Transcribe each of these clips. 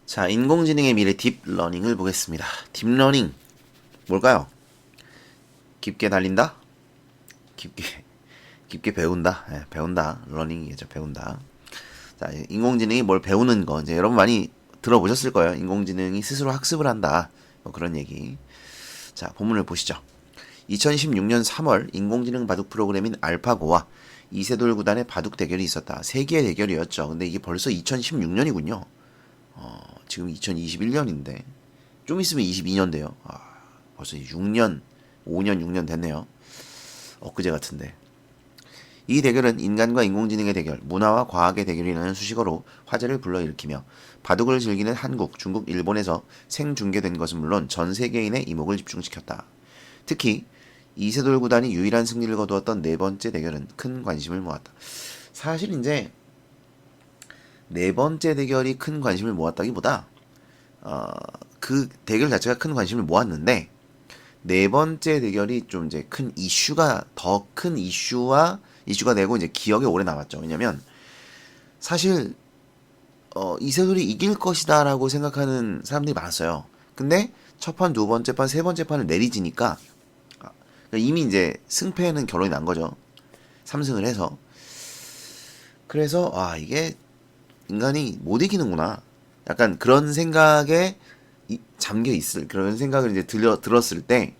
자, 인공지능의 미래 딥러닝을 보겠습니다. 딥러닝 뭘까요? 깊게 달린다? 깊게 배운다. 배운다. 러닝이죠. 배운다. 자, 인공지능이 뭘 배우는 거 이제 여러분 많이 들어보셨을 거예요. 인공지능이 스스로 학습을 한다. 뭐 그런 얘기. 자, 본문을 보시죠. 2016년 3월 인공지능 바둑 프로그램인 알파고와 이세돌 구단의 바둑 대결이 있었다. 세계의 대결이었죠. 근데 이게 벌써 2016년이군요. 지금 2021년인데 좀 있으면 22년 돼요. 벌써 6년, 5년, 6년 됐네요. 엊그제 같은데. 이 대결은 인간과 인공지능의 대결, 문화와 과학의 대결이라는 수식어로 화제를 불러일으키며 바둑을 즐기는 한국, 중국, 일본에서 생중계된 것은 물론 전 세계인의 이목을 집중시켰다. 특히 이세돌 구단이 유일한 승리를 거두었던 네 번째 대결은 큰 관심을 모았다. 사실 이제 네 번째 대결이 큰 관심을 모았다기보다 그 대결 자체가 큰 관심을 모았는데 네 번째 대결이 좀 이제 큰 이슈가 더 큰 이슈가 되고 이제 기억에 오래 남았죠. 왜냐면 사실 이세돌이 이길 것이다라고 생각하는 사람들이 많았어요. 근데 첫 판, 두 번째 판, 세 번째 판을 내리지니까 이미 이제 승패는 결론이 난 거죠. 3승을 해서. 그래서 이게 인간이 못 이기는구나. 약간 그런 생각에 잠겨 있을 그런 생각을 이제 들었을 때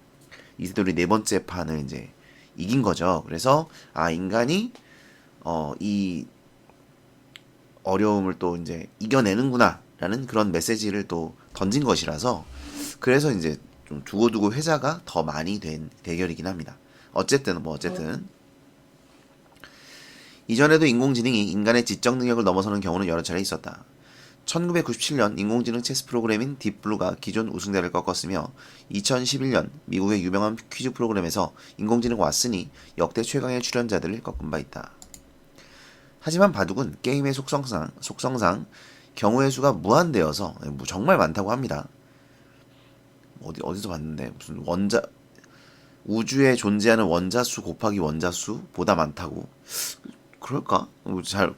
이세돌이 네 번째 판을 이제 이긴 거죠. 그래서 인간이 이 어려움을 또 이제 이겨내는구나라는 그런 메시지를 또 던진 것이라서 그래서 이제 좀 두고두고 회자가 더 많이 된 대결이긴 합니다. 어쨌든 이전에도 인공지능이 인간의 지적 능력을 넘어서는 경우는 여러 차례 있었다. 1997년 인공지능 체스 프로그램인 딥블루가 기존 우승자를 꺾었으며 2011년 미국의 유명한 퀴즈 프로그램에서 인공지능 왓슨이 역대 최강의 출연자들을 꺾은 바 있다. 하지만 바둑은 게임의 속성상 경우의 수가 무한대여서 정말 많다고 합니다. 어디서 봤는데 무슨 우주에 존재하는 원자수 곱하기 원자수보다 많다고. 그럴까?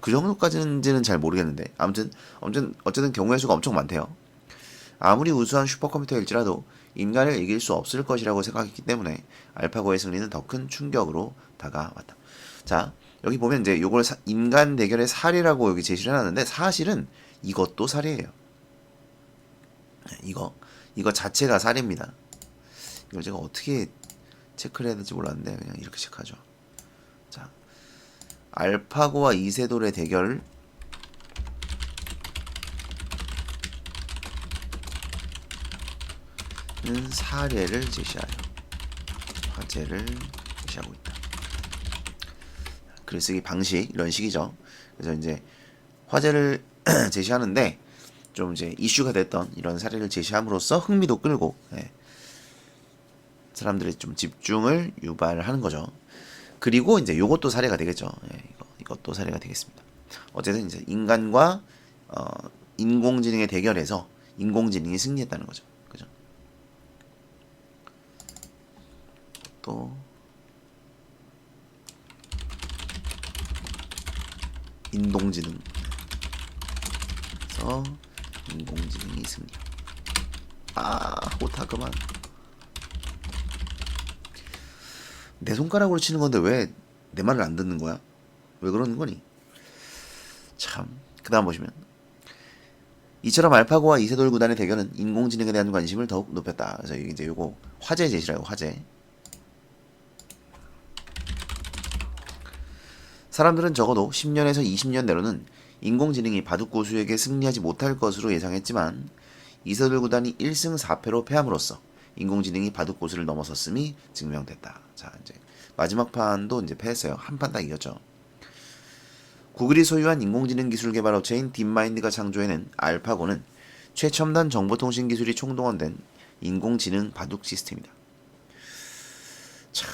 그 정도까지는 잘 모르겠는데. 어쨌든 경우의 수가 엄청 많대요. 아무리 우수한 슈퍼컴퓨터일지라도 인간을 이길 수 없을 것이라고 생각했기 때문에 알파고의 승리는 더 큰 충격으로 다가왔다. 자, 여기 보면 이제 요걸 인간 대결의 사례라고 여기 제시를 해놨는데 사실은 이것도 사례예요. 이거 자체가 사례입니다. 이걸 제가 어떻게 체크를 해야 될지 몰랐는데 그냥 이렇게 체크하죠. 자, 알파고와 이세돌의 대결 는 사례를 제시하여 화제를 제시하고 있다. 글쓰기 방식 이런 식이죠. 그래서 이제 화제를 제시하는데 좀 이제 이슈가 됐던 이런 사례를 제시함으로써 흥미도 끌고 사람들의 좀 집중을 유발하는 거죠. 그리고 이제 요것도 사례가 되겠죠. 이것도 사례가 되겠습니다. 어쨌든 이제 인간과 인공지능의 대결에서 인공지능이 승리했다는 거죠. 그죠? 또 인동지능. 그래서 인공지능이 승리. 호타 그만. 내 손가락으로 치는 건데 왜 내 말을 안 듣는 거야? 왜 그러는 거니? 참. 그 다음 보시면 이처럼 알파고와 이세돌 구단의 대결은 인공지능에 대한 관심을 더욱 높였다. 그래서 이제 요거 화제 제시라고 화제. 사람들은 적어도 10년에서 20년 내로는 인공지능이 바둑 고수에게 승리하지 못할 것으로 예상했지만 이세돌 구단이 1승 4패로 패함으로써 인공지능이 바둑 고수를 넘어섰음이 증명됐다. 자, 이제 마지막 판도 이제 패했어요. 한 판 딱 이겼죠. 구글이 소유한 인공지능 기술 개발 업체인 딥마인드가 창조해낸 알파고는 최첨단 정보통신 기술이 총동원된 인공지능 바둑 시스템이다. 참,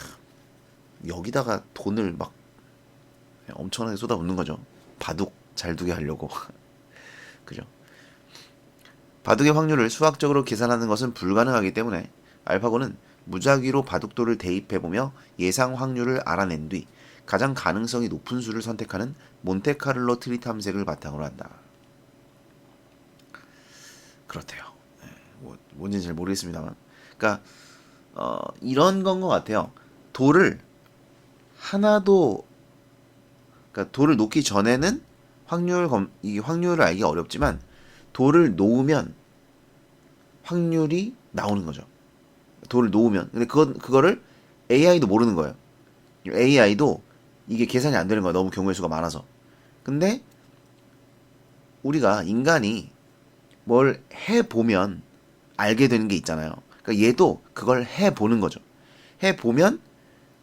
여기다가 돈을 막 엄청나게 쏟아붓는 거죠. 바둑 잘 두게 하려고. 그죠? 바둑의 확률을 수학적으로 계산하는 것은 불가능하기 때문에 알파고는 무작위로 바둑돌을 대입해보며 예상 확률을 알아낸 뒤 가장 가능성이 높은 수를 선택하는 몬테카를로 트리 탐색을 바탕으로 한다. 그렇대요. 예, 뭐 뭔지는 잘 모르겠습니다만. 그러니까 이런 건 것 같아요. 돌을 하나도 그러니까 돌을 놓기 전에는 이게 확률을 알기 어렵지만 돌을 놓으면 확률이 나오는 거죠. 돌을 놓으면. 근데 그거를 AI도 모르는 거예요. AI도 이게 계산이 안 되는 거야. 너무 경우의 수가 많아서. 근데 우리가 인간이 뭘 해보면 알게 되는 게 있잖아요. 그러니까 얘도 그걸 해보는 거죠. 해보면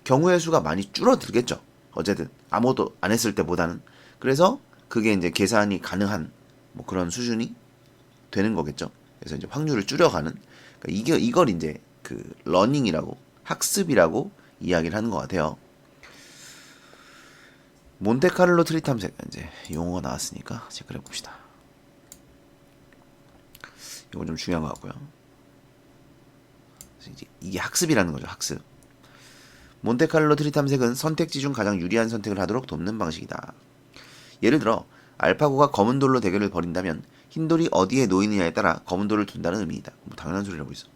경우의 수가 많이 줄어들겠죠. 어쨌든 아무것도 안 했을 때보다는. 그래서 그게 이제 계산이 가능한 뭐 그런 수준이 되는 거겠죠. 그래서 이제 확률을 줄여가는. 그러니까 이걸 이제 그 러닝이라고 학습이라고 이야기를 하는 것 같아요. 몬테카를로 트리 탐색 이제 용어가 나왔으니까 체크해 봅시다. 이거 좀 중요한 것 같고요. 이게 학습이라는 거죠. 학습. 몬테칼로 트리 탐색은 선택지 중 가장 유리한 선택을 하도록 돕는 방식이다. 예를 들어 알파고가 검은 돌로 대결을 벌인다면 흰 돌이 어디에 놓이느냐에 따라 검은 돌을 둔다는 의미이다. 뭐 당연한 소리라고 있어.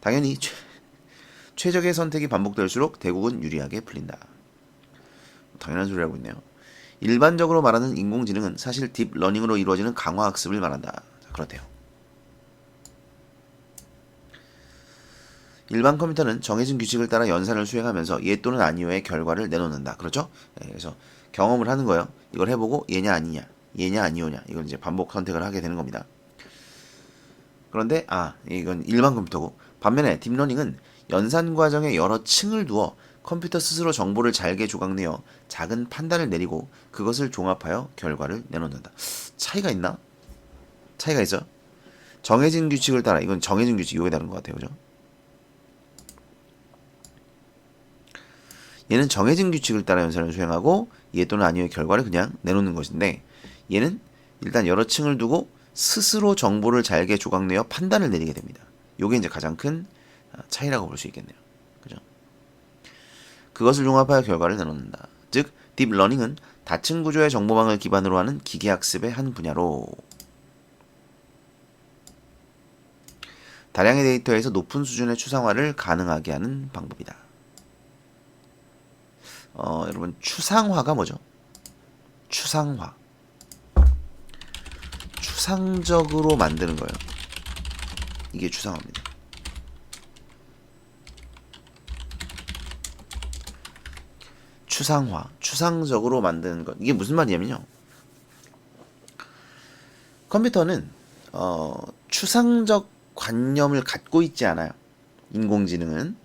당연히 최적의 선택이 반복될수록 대국은 유리하게 풀린다. 뭐 당연한 소리라고 있네요. 일반적으로 말하는 인공지능은 사실 딥러닝으로 이루어지는 강화학습을 말한다. 자, 그렇대요. 일반 컴퓨터는 정해진 규칙을 따라 연산을 수행하면서 예 또는 아니오의 결과를 내놓는다. 그렇죠? 네, 그래서 경험을 하는 거예요. 이걸 해보고 얘냐 아니냐, 얘냐 아니오냐 이걸 이제 반복 선택을 하게 되는 겁니다. 그런데 이건 일반 컴퓨터고 반면에 딥러닝은 연산 과정에 여러 층을 두어 컴퓨터 스스로 정보를 잘게 조각내어 작은 판단을 내리고 그것을 종합하여 결과를 내놓는다. 차이가 있나? 차이가 있어? 정해진 규칙을 따라 이건 정해진 규칙 이게 다른 것 같아요. 그죠? 얘는 정해진 규칙을 따라 연산을 수행하고 예 또는 아니오의 결과를 그냥 내놓는 것인데 얘는 일단 여러 층을 두고 스스로 정보를 잘게 조각내어 판단을 내리게 됩니다. 요게 이제 가장 큰 차이라고 볼 수 있겠네요. 그죠? 그것을 종합하여 결과를 내놓는다. 즉, 딥러닝은 다층 구조의 정보망을 기반으로 하는 기계학습의 한 분야로 다량의 데이터에서 높은 수준의 추상화를 가능하게 하는 방법이다. 여러분 추상화가 뭐죠? 추상화. 추상적으로 만드는 거예요. 이게 추상화입니다. 추상화. 추상적으로 만드는 것. 이게 무슨 말이냐면요. 컴퓨터는 추상적 관념을 갖고 있지 않아요. 인공지능은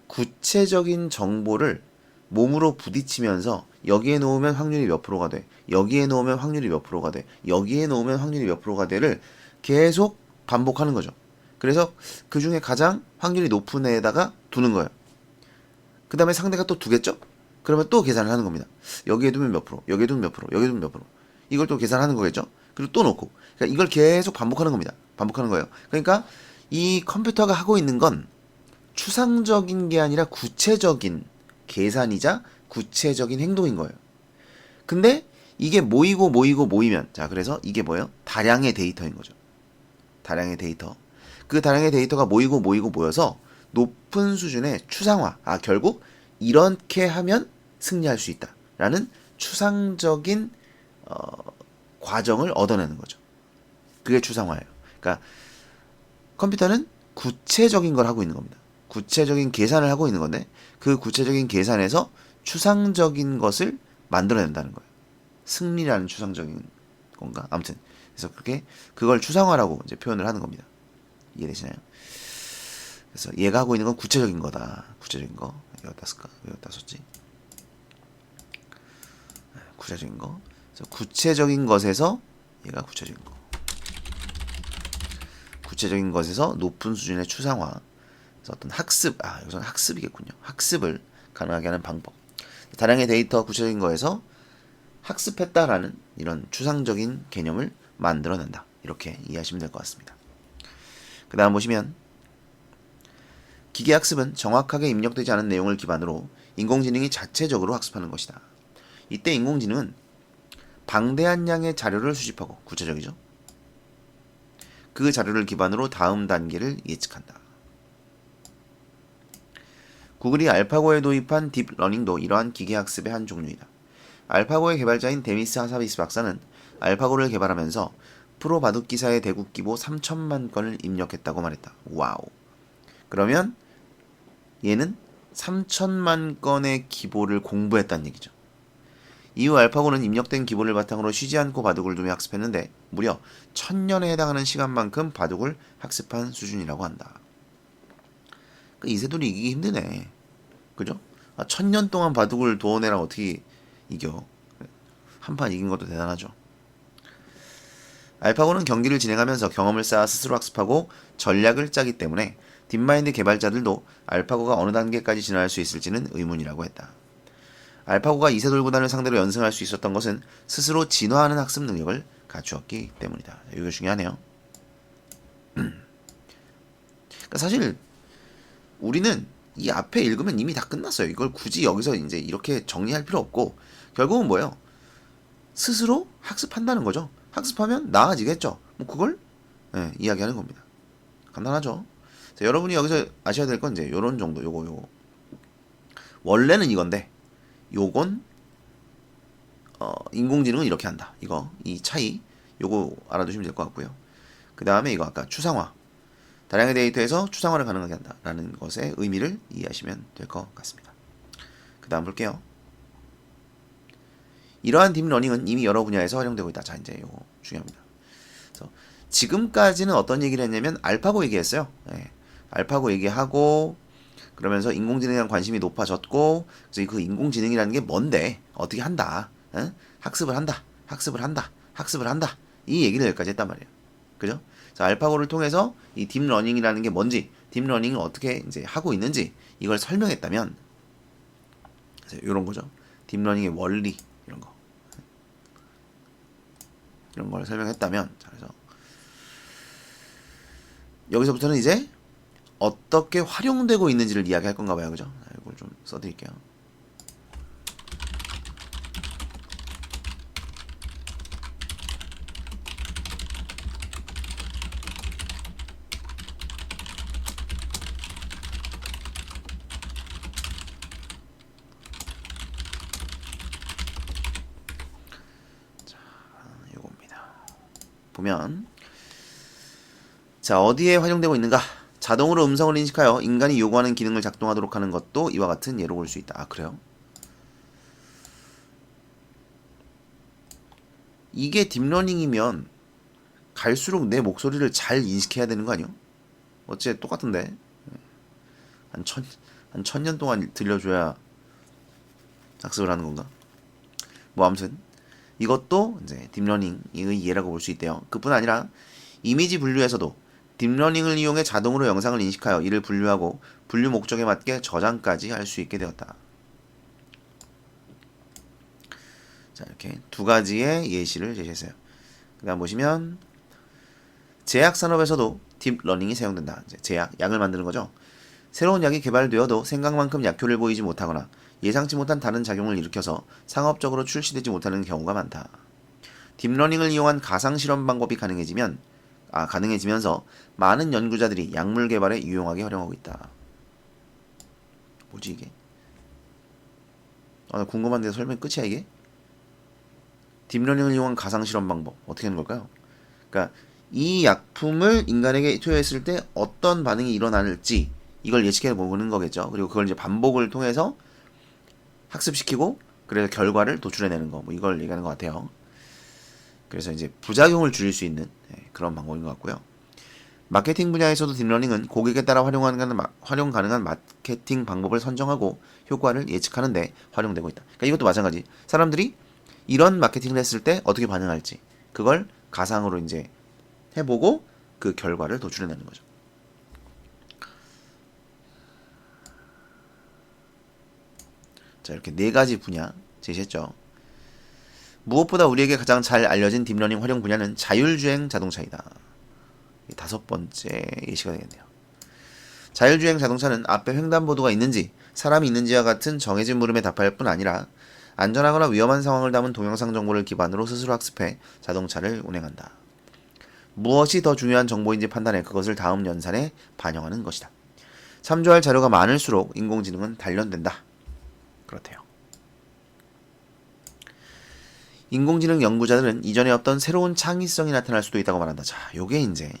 구체적인 정보를 몸으로 부딪히면서 여기에 놓으면 확률이 몇 프로가 돼. 여기에 놓으면 확률이 몇 프로가 돼. 여기에 놓으면 확률이 몇 프로가 돼를 계속 반복하는 거죠. 그래서 그 중에 가장 확률이 높은 애에다가 두는 거예요. 그 다음에 상대가 또 두겠죠? 그러면 또 계산을 하는 겁니다. 여기에 두면 몇 프로, 여기에 두면 몇 프로, 여기에 두면 몇 프로. 이걸 또 계산하는 거겠죠? 그리고 또 놓고. 그러니까 이걸 계속 반복하는 겁니다. 반복하는 거예요. 그러니까 이 컴퓨터가 하고 있는 건 추상적인 게 아니라 구체적인 계산이자 구체적인 행동인 거예요. 근데 이게 모이면 자 그래서 이게 뭐예요? 다량의 데이터인 거죠. 다량의 데이터. 그 다량의 데이터가 모여서 높은 수준의 추상화. 결국 이렇게 하면 승리할 수 있다. 라는 추상적인 과정을 얻어내는 거죠. 그게 추상화예요. 그러니까 컴퓨터는 구체적인 걸 하고 있는 겁니다. 구체적인 계산을 하고 있는 건데 그 구체적인 계산에서 추상적인 것을 만들어낸다는 거예요. 승리라는 추상적인 건가? 아무튼 그래서 그걸 추상화라고 이제 표현을 하는 겁니다. 이해되시나요? 그래서 얘가 하고 있는 건 구체적인 거다. 구체적인 거. 여기다 쓸까? 여기다 썼지? 구체적인 거. 그래서 구체적인 것에서 얘가 구체적인 거. 구체적인 것에서 높은 수준의 추상화. 그래서 어떤 학습, 이것은 학습이겠군요. 학습을 가능하게 하는 방법. 다량의 데이터 구체적인 거에서 학습했다라는 이런 추상적인 개념을 만들어낸다. 이렇게 이해하시면 될 것 같습니다. 그 다음 보시면 기계학습은 정확하게 입력되지 않은 내용을 기반으로 인공지능이 자체적으로 학습하는 것이다. 이때 인공지능은 방대한 양의 자료를 수집하고 구체적이죠. 그 자료를 기반으로 다음 단계를 예측한다. 구글이 알파고에 도입한 딥러닝도 이러한 기계학습의 한 종류이다. 알파고의 개발자인 데미스 하사비스 박사는 알파고를 개발하면서 프로 바둑 기사의 대국 기보 3천만 건을 입력했다고 말했다. 와우. 그러면 얘는 3천만 건의 기보를 공부했다는 얘기죠. 이후 알파고는 입력된 기보를 바탕으로 쉬지 않고 바둑을 두며 학습했는데 무려 1000년에 해당하는 시간만큼 바둑을 학습한 수준이라고 한다. 이세돌이 이기기 힘드네. 그죠? 1000년 동안 바둑을 도어내라 어떻게 이겨. 한 판 이긴 것도 대단하죠. 알파고는 경기를 진행하면서 경험을 쌓아 스스로 학습하고 전략을 짜기 때문에 딥마인드 개발자들도 알파고가 어느 단계까지 진화할 수 있을지는 의문이라고 했다. 알파고가 이세돌 구단을 상대로 연승할 수 있었던 것은 스스로 진화하는 학습 능력을 갖추었기 때문이다. 이거 중요하네요. 그러니까 사실 우리는 이 앞에 읽으면 이미 다 끝났어요. 이걸 굳이 여기서 이제 이렇게 정리할 필요 없고 결국은 뭐예요? 스스로 학습한다는 거죠. 학습하면 나아지겠죠. 뭐 그걸 이야기하는 겁니다. 간단하죠. 자, 여러분이 여기서 아셔야 될 건 이제 요런 정도. 요거 원래는 이건데 요건 인공지능은 이렇게 한다. 이 차이 요거 알아두시면 될 것 같고요. 그 다음에 이거 아까 추상화, 다량의 데이터에서 추상화를 가능하게 한다라는 것의 의미를 이해하시면 될 것 같습니다. 그 다음 볼게요. 이러한 딥러닝은 이미 여러 분야에서 활용되고 있다. 자, 이제 이거 중요합니다. 그래서 지금까지는 어떤 얘기를 했냐면 알파고 얘기했어요. 알파고 얘기하고 그러면서 인공지능에 대한 관심이 높아졌고 그래서 그 인공지능이라는 게 뭔데 어떻게 한다. 학습을 한다. 이 얘기를 여기까지 했단 말이에요. 그죠? 그래서 알파고를 통해서 이 딥러닝이라는 게 뭔지, 딥러닝을 어떻게 이제 하고 있는지 이걸 설명했다면 이런 거죠. 딥러닝의 원리 이런 걸 설명했다면 그래서 여기서부터는 이제 어떻게 활용되고 있는지를 이야기할 건가 봐요. 그죠? 이걸 좀 써드릴게요. 보면 자 어디에 활용되고 있는가? 자동으로 음성을 인식하여 인간이 요구하는 기능을 작동하도록 하는 것도 이와 같은 예로 볼 수 있다. 아 그래요? 이게 딥러닝이면 갈수록 내 목소리를 잘 인식해야 되는 거 아니요? 어째 똑같은데 한 1000년 동안 들려줘야 학습을 하는 건가? 뭐 아무튼 이것도 이제 딥러닝의 예라고 볼 수 있대요. 그뿐 아니라 이미지 분류에서도 딥러닝을 이용해 자동으로 영상을 인식하여 이를 분류하고 분류 목적에 맞게 저장까지 할 수 있게 되었다. 자 이렇게 두 가지의 예시를 제시했어요. 그 다음 보시면 제약 산업에서도 딥러닝이 사용된다. 이제 제약, 약을 만드는 거죠. 새로운 약이 개발되어도 생각만큼 약효를 보이지 못하거나 예상치 못한 다른 작용을 일으켜서 상업적으로 출시되지 못하는 경우가 많다. 딥러닝을 이용한 가상실험 방법이 가능해지면서 많은 연구자들이 약물 개발에 유용하게 활용하고 있다. 뭐지 이게? 나 궁금한데 설명 끝이야 이게? 딥러닝을 이용한 가상실험 방법 어떻게 하는 걸까요? 그러니까 이 약품을 인간에게 투여했을 때 어떤 반응이 일어날지 이걸 예측해 보는 거겠죠. 그리고 그걸 이제 반복을 통해서 학습시키고 그래서 결과를 도출해내는 거, 뭐 이걸 얘기하는 것 같아요. 그래서 이제 부작용을 줄일 수 있는 그런 방법인 것 같고요. 마케팅 분야에서도 딥러닝은 고객에 따라 활용 가능한 마케팅 방법을 선정하고 효과를 예측하는데 활용되고 있다. 그러니까 이것도 마찬가지. 사람들이 이런 마케팅을 했을 때 어떻게 반응할지 그걸 가상으로 이제 해보고 그 결과를 도출해내는 거죠. 자 이렇게 네 가지 분야 제시했죠. 무엇보다 우리에게 가장 잘 알려진 딥러닝 활용 분야는 자율주행 자동차이다. 다섯 번째 예시가 되겠네요. 자율주행 자동차는 앞에 횡단보도가 있는지 사람이 있는지와 같은 정해진 물음에 답할 뿐 아니라 안전하거나 위험한 상황을 담은 동영상 정보를 기반으로 스스로 학습해 자동차를 운행한다. 무엇이 더 중요한 정보인지 판단해 그것을 다음 연산에 반영하는 것이다. 참조할 자료가 많을수록 인공지능은 단련된다. 그렇대요. 인공지능 연구자들은 이전에 없던 새로운 창의성이 나타날 수도 있다고 말한다. 자, 요게 이제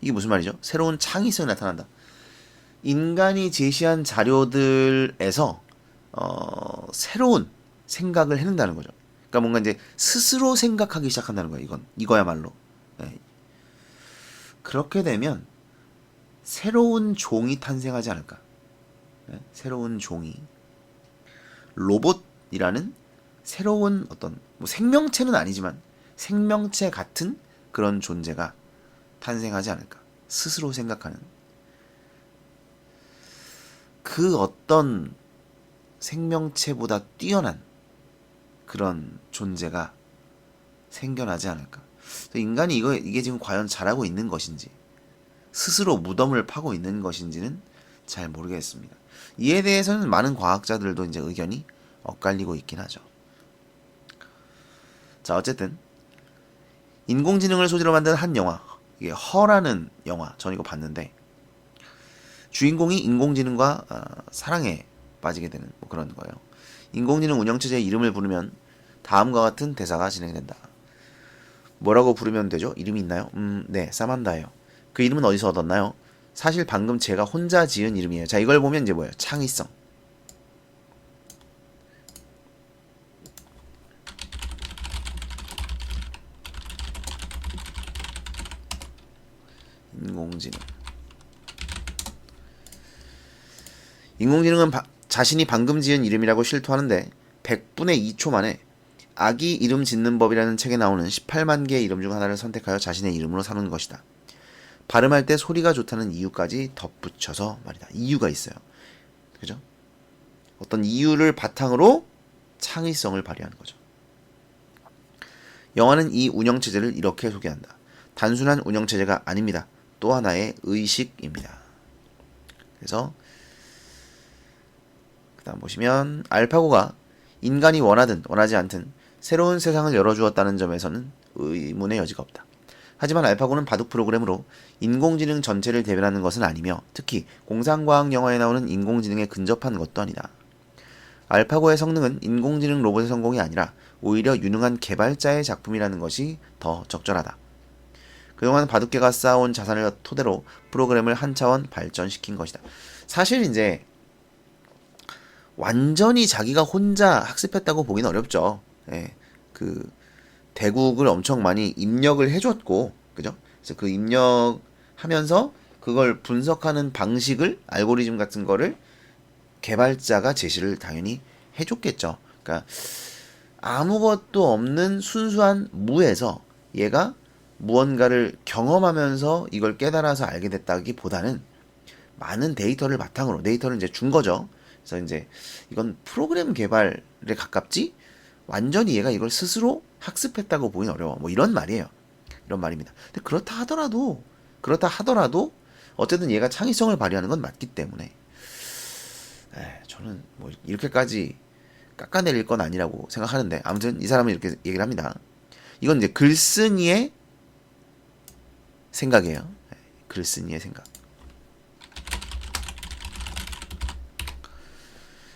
이게 무슨 말이죠? 새로운 창의성이 나타난다. 인간이 제시한 자료들에서 새로운 생각을 해낸다는 거죠. 그러니까 뭔가 이제 스스로 생각하기 시작한다는 거예요. 이거야말로. 네. 그렇게 되면 새로운 종이 탄생하지 않을까? 네? 새로운 종이 로봇이라는 새로운 어떤 뭐 생명체는 아니지만 생명체 같은 그런 존재가 탄생하지 않을까? 스스로 생각하는 그 어떤 생명체보다 뛰어난 그런 존재가 생겨나지 않을까? 인간이 이게 지금 과연 잘하고 있는 것인지 스스로 무덤을 파고 있는 것인지는 잘 모르겠습니다. 이에 대해서는 많은 과학자들도 이제 의견이 엇갈리고 있긴 하죠. 자, 어쨌든 인공지능을 소재로 만든 한 영화, 이게 허라는 영화, 전 이거 봤는데 주인공이 인공지능과 사랑에 빠지게 되는 뭐 그런 거예요. 인공지능 운영체제의 이름을 부르면 다음과 같은 대사가 진행된다. 뭐라고 부르면 되죠? 이름이 있나요? 네, 사만다예요. 그 이름은 어디서 얻었나요? 사실 방금 제가 혼자 지은 이름이에요. 자, 이걸 보면 이제 뭐예요? 창의성. 인공지능은 자신이 방금 지은 이름이라고 실토하는데 100분의 2초 만에 아기 이름 짓는 법이라는 책에 나오는 18만 개의 이름 중 하나를 선택하여 자신의 이름으로 삼은 것이다. 발음할 때 소리가 좋다는 이유까지 덧붙여서 말이다. 이유가 있어요. 그죠? 어떤 이유를 바탕으로 창의성을 발휘하는 거죠. 영화는 이 운영체제를 이렇게 소개한다. 단순한 운영체제가 아닙니다. 또 하나의 의식입니다. 그래서 그 다음 보시면 알파고가 인간이 원하든 원하지 않든 새로운 세상을 열어주었다는 점에서는 의문의 여지가 없다. 하지만 알파고는 바둑 프로그램으로 인공지능 전체를 대변하는 것은 아니며 특히 공상과학 영화에 나오는 인공지능에 근접한 것도 아니다. 알파고의 성능은 인공지능 로봇의 성공이 아니라 오히려 유능한 개발자의 작품이라는 것이 더 적절하다. 그동안 바둑계가 쌓아온 자산을 토대로 프로그램을 한 차원 발전시킨 것이다. 사실 이제 완전히 자기가 혼자 학습했다고 보기는 어렵죠. 예, 그 대국을 엄청 많이 입력을 해줬고, 그죠? 그래서 그 입력하면서 그걸 분석하는 방식을 알고리즘 같은 거를 개발자가 제시를 당연히 해줬겠죠. 그러니까 아무것도 없는 순수한 무에서 얘가 무언가를 경험하면서 이걸 깨달아서 알게 됐다기보다는 많은 데이터를 바탕으로 데이터를 이제 준 거죠. 그래서 이제 이건 프로그램 개발에 가깝지 완전히 얘가 이걸 스스로 학습했다고 보기는 어려워. 뭐 이런 말이에요. 이런 말입니다. 근데 그렇다 하더라도 어쨌든 얘가 창의성을 발휘하는 건 맞기 때문에 저는 뭐 이렇게까지 깎아내릴 건 아니라고 생각하는데 아무튼 이 사람은 이렇게 얘기를 합니다. 이건 이제 글쓴이의 생각이에요. 글쓴이의 생각.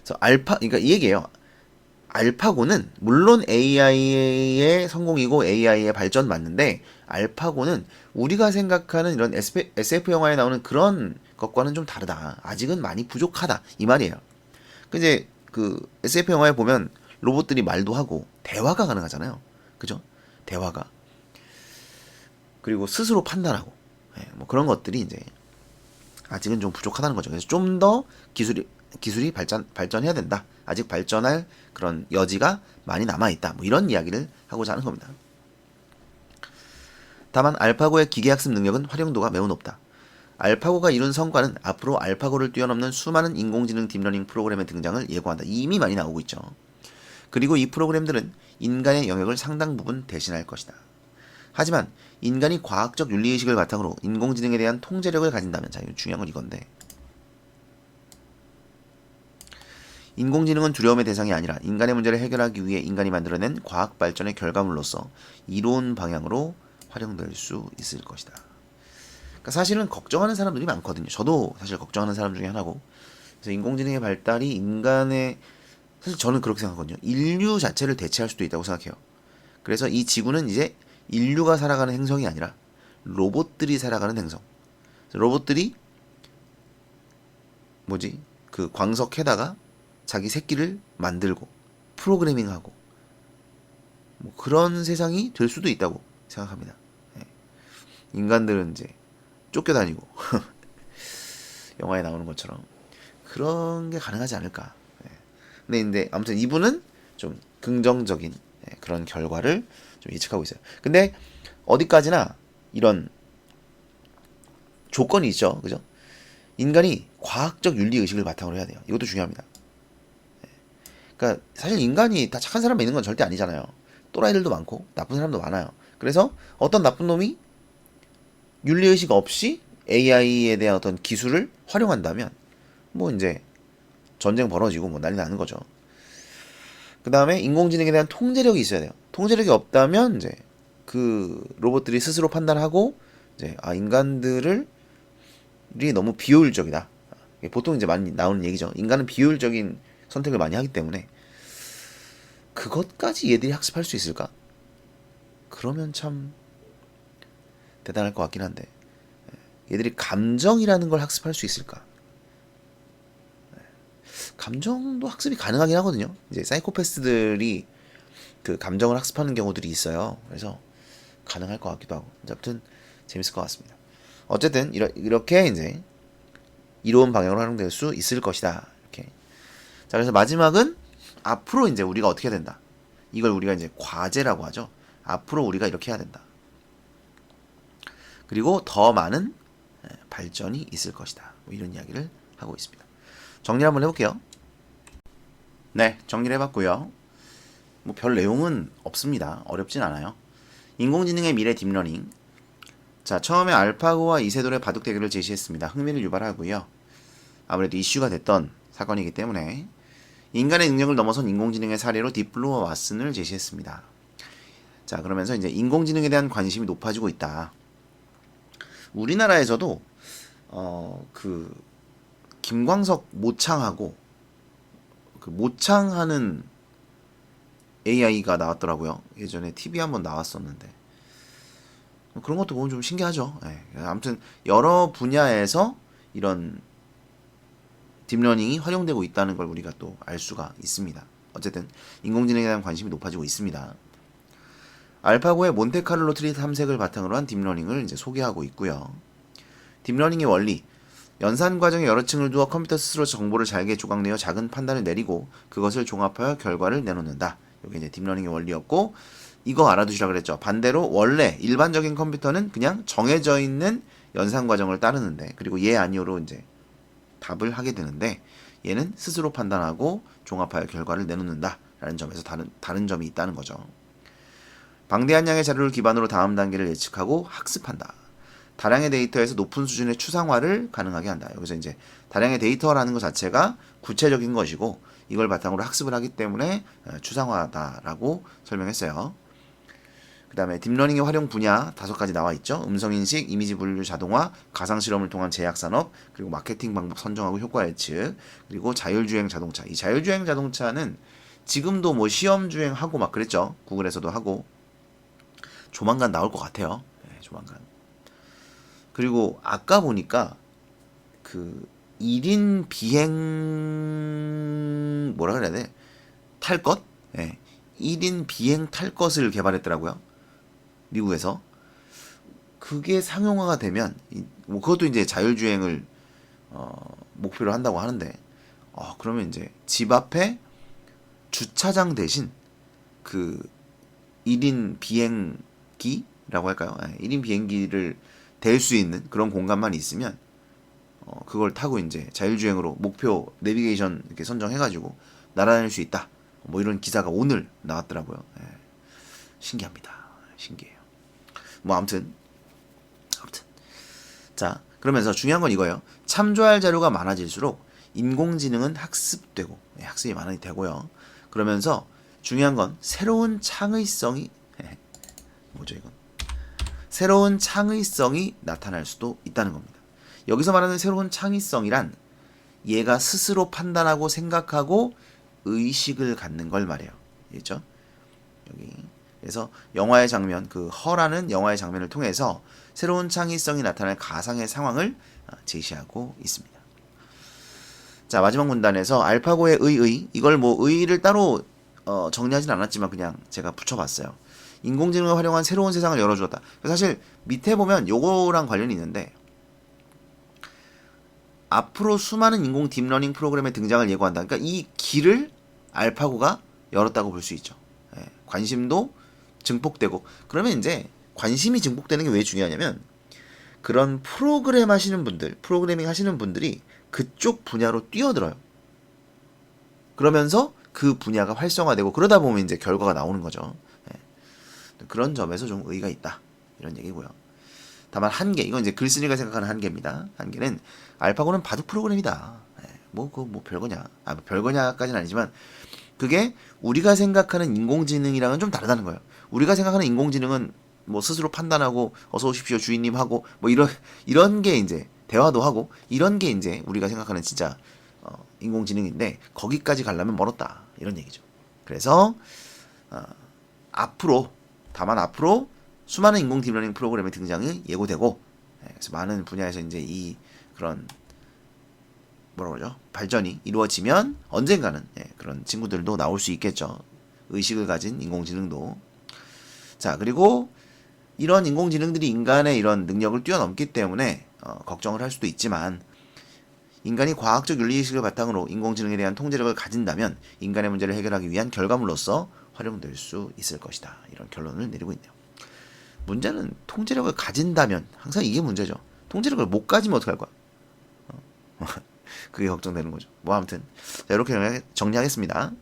그래서 그러니까 이 얘기예요. 알파고는 물론 AI의 성공이고 AI의 발전 맞는데 알파고는 우리가 생각하는 이런 SF 영화에 나오는 그런 것과는 좀 다르다. 아직은 많이 부족하다. 이 말이에요. 이제 그 SF 영화에 보면 로봇들이 말도 하고 대화가 가능하잖아요. 그죠? 대화가. 그리고 스스로 판단하고. 뭐 그런 것들이 이제 아직은 좀 부족하다는 거죠. 그래서 좀 더 기술이 발전해야 된다. 아직 발전할 그런 여지가 많이 남아있다. 뭐 이런 이야기를 하고자 하는 겁니다. 다만 알파고의 기계학습 능력은 활용도가 매우 높다. 알파고가 이룬 성과는 앞으로 알파고를 뛰어넘는 수많은 인공지능 딥러닝 프로그램의 등장을 예고한다. 이미 많이 나오고 있죠. 그리고 이 프로그램들은 인간의 영역을 상당 부분 대신할 것이다. 하지만 인간이 과학적 윤리의식을 바탕으로 인공지능에 대한 통제력을 가진다면, 자, 중요한 건 이건데, 인공지능은 두려움의 대상이 아니라 인간의 문제를 해결하기 위해 인간이 만들어낸 과학 발전의 결과물로서 이로운 방향으로 활용될 수 있을 것이다. 그러니까 사실은 걱정하는 사람들이 많거든요. 저도 사실 걱정하는 사람 중에 하나고. 그래서 인공지능의 발달이 인간의 사실 저는 그렇게 생각하거든요. 인류 자체를 대체할 수도 있다고 생각해요. 그래서 이 지구는 이제 인류가 살아가는 행성이 아니라 로봇들이 살아가는 행성. 로봇들이 그 광석에다가 자기 새끼를 만들고 프로그래밍하고 뭐 그런 세상이 될 수도 있다고 생각합니다. 예. 인간들은 이제 쫓겨다니고 영화에 나오는 것처럼 그런 게 가능하지 않을까. 예. 근데 아무튼 이분은 좀 긍정적인 그런 결과를 좀 예측하고 있어요. 근데 어디까지나 이런 조건이 있죠. 그죠? 인간이 과학적 윤리 의식을 바탕으로 해야 돼요. 이것도 중요합니다. 그러니까 사실 인간이 다 착한 사람만 있는 건 절대 아니잖아요. 또라이들도 많고 나쁜 사람도 많아요. 그래서 어떤 나쁜 놈이 윤리의식 없이 AI에 대한 어떤 기술을 활용한다면 뭐 이제 전쟁 벌어지고 뭐 난리 나는 거죠. 그 다음에 인공지능에 대한 통제력이 있어야 돼요. 통제력이 없다면 이제 그 로봇들이 스스로 판단하고 이제 인간들이 너무 비효율적이다. 보통 이제 많이 나오는 얘기죠. 인간은 비효율적인 선택을 많이 하기 때문에 그것까지 얘들이 학습할 수 있을까? 그러면 참 대단할 것 같긴 한데 얘들이 감정이라는 걸 학습할 수 있을까? 감정도 학습이 가능하긴 하거든요. 이제 사이코패스들이 그 감정을 학습하는 경우들이 있어요. 그래서 가능할 것 같기도 하고. 아무튼 재밌을 것 같습니다. 어쨌든 이렇게 이제 이로운 방향으로 활용될 수 있을 것이다. 이렇게. 자, 그래서 마지막은 앞으로 이제 우리가 어떻게 해야 된다. 이걸 우리가 이제 과제라고 하죠. 앞으로 우리가 이렇게 해야 된다. 그리고 더 많은 발전이 있을 것이다. 뭐 이런 이야기를 하고 있습니다. 정리 한번 해볼게요. 네, 정리를 해봤고요. 뭐 별 내용은 없습니다. 어렵진 않아요. 인공지능의 미래 딥러닝. 자, 처음에 알파고와 이세돌의 바둑 대결을 제시했습니다. 흥미를 유발하고요. 아무래도 이슈가 됐던 사건이기 때문에 인간의 능력을 넘어선 인공지능의 사례로 딥블루와 왓슨을 제시했습니다. 자, 그러면서 이제 인공지능에 대한 관심이 높아지고 있다. 우리나라에서도 그 김광석 모창하고 그 모창하는 AI가 나왔더라고요. 예전에 TV 한번 나왔었는데 그런 것도 보면 좀 신기하죠. 네. 아무튼 여러 분야에서 이런 딥러닝이 활용되고 있다는 걸 우리가 또 알 수가 있습니다. 어쨌든 인공지능에 대한 관심이 높아지고 있습니다. 알파고의 몬테카를로 트리 탐색을 바탕으로 한 딥러닝을 이제 소개하고 있고요. 딥러닝의 원리, 연산 과정에 여러 층을 두어 컴퓨터 스스로 정보를 잘게 조각내어 작은 판단을 내리고 그것을 종합하여 결과를 내놓는다. 이게 이제 딥러닝의 원리였고, 이거 알아두시라 그랬죠. 반대로 원래 일반적인 컴퓨터는 그냥 정해져 있는 연산 과정을 따르는데, 그리고 예 아니오로 이제 답을 하게 되는데, 얘는 스스로 판단하고 종합하여 결과를 내놓는다 라는 점에서 다른 점이 있다는 거죠. 방대한 양의 자료를 기반으로 다음 단계를 예측하고 학습한다. 다량의 데이터에서 높은 수준의 추상화를 가능하게 한다. 여기서 이제 다량의 데이터라는 것 자체가 구체적인 것이고 이걸 바탕으로 학습을 하기 때문에 추상화다라고 설명했어요. 그 다음에 딥러닝의 활용 분야 5가지 나와 있죠. 음성인식, 이미지 분류 자동화, 가상실험을 통한 제약산업, 그리고 마케팅 방법 선정하고 효과 예측, 그리고 자율주행 자동차. 이 자율주행 자동차는 지금도 뭐 시험주행하고 막 그랬죠. 구글에서도 하고 조만간 나올 것 같아요. 네, 조만간. 그리고 아까 보니까 그 1인 비행 뭐라 그래야 돼? 탈 것? 네. 1인 비행 탈 것을 개발했더라고요. 미국에서. 그게 상용화가 되면 뭐 그것도 이제 자율주행을 목표로 한다고 하는데 그러면 이제 집 앞에 주차장 대신 그 1인 비행기라고 할까요? 1인 비행기를 댈 수 있는 그런 공간만 있으면 그걸 타고 이제 자율주행으로 목표 내비게이션 이렇게 선정해가지고 날아다닐 수 있다. 뭐 이런 기사가 오늘 나왔더라고요. 신기합니다. 신기해요. 뭐 아무튼 자, 그러면서 중요한 건 이거예요. 참조할 자료가 많아질수록 인공지능은 학습되고 학습이 많이 되고요. 그러면서 중요한 건 새로운 창의성이 뭐죠 이건? 새로운 창의성이 나타날 수도 있다는 겁니다. 여기서 말하는 새로운 창의성이란 얘가 스스로 판단하고 생각하고 의식을 갖는 걸 말해요. 알겠죠? 여기 그래서 영화의 장면, 그 허라는 영화의 장면을 통해서 새로운 창의성이 나타날 가상의 상황을 제시하고 있습니다. 자, 마지막 문단에서 알파고의 의의, 이걸 뭐 의의를 따로 정리하진 않았지만 그냥 제가 붙여봤어요. 인공지능을 활용한 새로운 세상을 열어주었다. 사실 밑에 보면 요거랑 관련이 있는데 앞으로 수많은 인공 딥러닝 프로그램의 등장을 예고한다. 그러니까 이 길을 알파고가 열었다고 볼 수 있죠. 예, 관심도 증폭되고 그러면 이제 관심이 증폭되는 게 왜 중요하냐면 그런 프로그래밍 하시는 분들이 그쪽 분야로 뛰어들어요. 그러면서 그 분야가 활성화되고 그러다 보면 이제 결과가 나오는 거죠. 예, 그런 점에서 좀 의의가 있다. 이런 얘기고요. 다만 한계, 이건 이제 글쓴이가 생각하는 한계입니다. 한계는 알파고는 바둑 프로그램이다. 예, 뭐 별거냐. 별거냐까지는 아니지만 그게 우리가 생각하는 인공지능이랑은 좀 다르다는 거예요. 우리가 생각하는 인공지능은 뭐 스스로 판단하고 어서 오십시오 주인님 하고 뭐 이런 게 이제 대화도 하고 이런 게 이제 우리가 생각하는 진짜 인공지능인데 거기까지 가려면 멀었다 이런 얘기죠. 그래서 다만 앞으로 수많은 인공 딥러닝 프로그램의 등장이 예고되고 그래서 많은 분야에서 이제 이 그런 뭐라고 그러죠? 발전이 이루어지면 언젠가는 그런 친구들도 나올 수 있겠죠. 의식을 가진 인공지능도. 자, 그리고 이런 인공지능들이 인간의 이런 능력을 뛰어넘기 때문에 걱정을 할 수도 있지만 인간이 과학적 윤리의식을 바탕으로 인공지능에 대한 통제력을 가진다면 인간의 문제를 해결하기 위한 결과물로서 활용될 수 있을 것이다. 이런 결론을 내리고 있네요. 문제는 통제력을 가진다면 항상 이게 문제죠. 통제력을 못 가지면 어떡할 거야? 그게 걱정되는 거죠. 뭐 아무튼 자, 이렇게 정리하겠습니다.